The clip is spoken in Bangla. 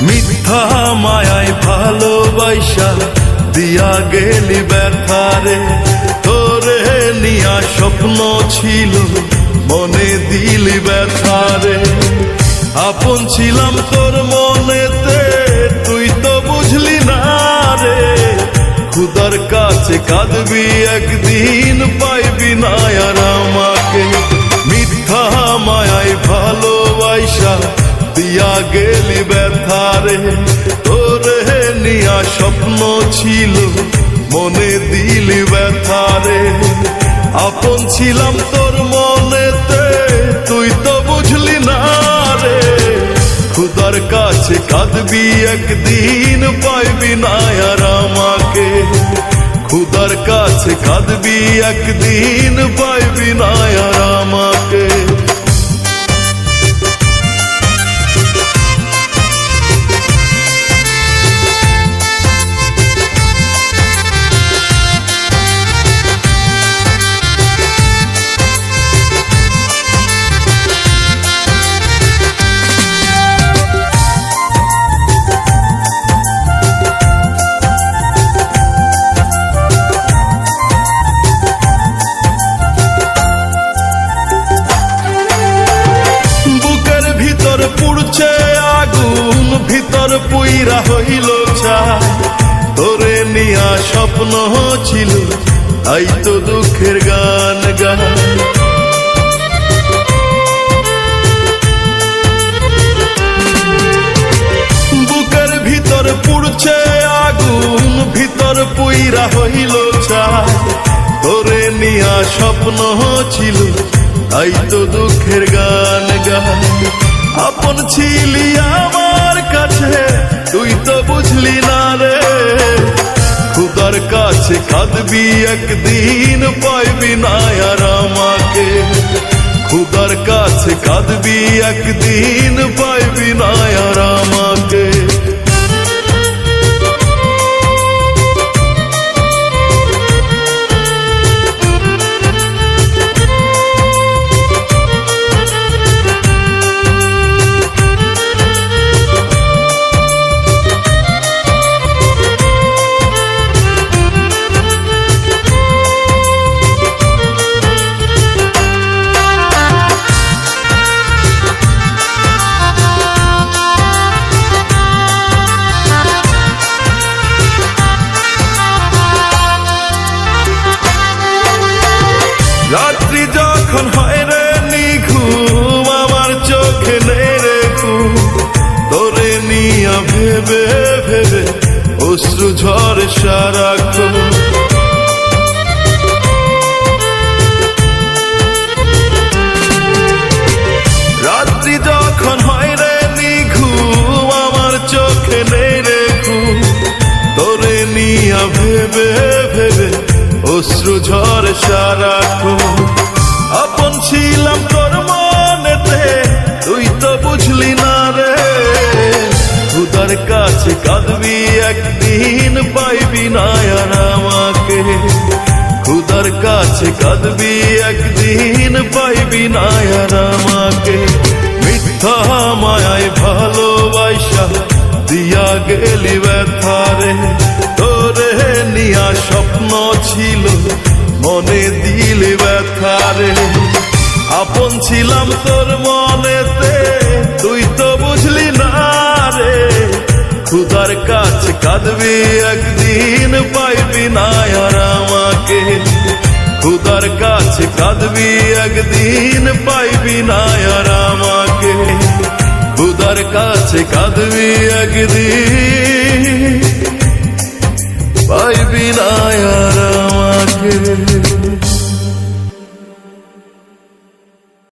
মিথ্যা মায়ায় ভালোবাসা দিয়া গেলি ব্যথারে, তোরে নিয়া স্বপ্ন ছিল মনে দিলি ব্যথারে। আপন ছিলাম তোর মনেতে, তুই তো বুঝলি না রে। খুদার কাছে কাঁদবি একদিন, পাইবি না আর আমাকে। মিথ্যা মায়ায় ভালোবাসা দিয়া গেলি ব্যথারে, তোরে নিয়া স্বপ্ন ছিল মনে দিলি ব্যথারে। আপন ছিলাম তোর মনেতে, তুই তো বুঝলি না রে। খুদার কাছে কাঁদবি একদিন, পাইবি না আর আমাকে। খুদার কাছে কাঁদবি একদিন, পাইবি না আর আমাকে। পুড়ছে আগুন, ভিতর পুইরা হইল ছাই। তোরে নিয়া স্বপ্ন ছিল, তাই তো দুঃখের গান গাই। বুকের ভিতর পুড়ছে আগুন, ভিতর পুইরা হইল ছাই। তোরে নিয়া স্বপ্ন ছিল, তাই তো দুঃখের গান গাই। আপন ছিলি আমার কাছে, তুই তো বুঝলি না রে। খুদার কাছে কাঁদবি একদিন, পাইবি না আর আমাকে। খুদার কাছে কাঁদবি একদিন, পাইবি না আর আমাকে। রাত্রি যখন হয় রে নিঘুম, আমার চোখে নেই রে ঘুম। তোরে নিয়া ভেবে ভেবে অশ্রু ঝরে সারাক্ষণ। রাত্রি যখন হয় রে নিঘুম, আমার চোখে নেই রে ঘুম। তোরে নিয়া ভেবে ভেবে অশ্রু ঝরে সারাক্ষণ। আপন ছিলাম তোর মনেতে, তুই তো বুঝলি না রে। খুদার কাছে কাঁদবি একদিন, পাইবি না আর আমাকে। খুদার কাছে কাঁদবি একদিন, পাইবি না আর আমাকে। মিথ্যা মায়ায় ভালোবাসা দিয়া গেলি ব্যথারে, তোরে নিয়া স্বপ্ন ছিল মনে দিলি ব্যথারে। আপন ছিলাম তোর মনেতে, তুই তো বুঝলি না রে। খুদার কাছে কাঁদবি একদিন, পাইবি না আর আমাকে। খুদার কাছে কাঁদবি একদিন, পাইবি না আর আমাকে। খুদার কাছে কাঁদবি একদিন, পাইবি না আর আমাকে।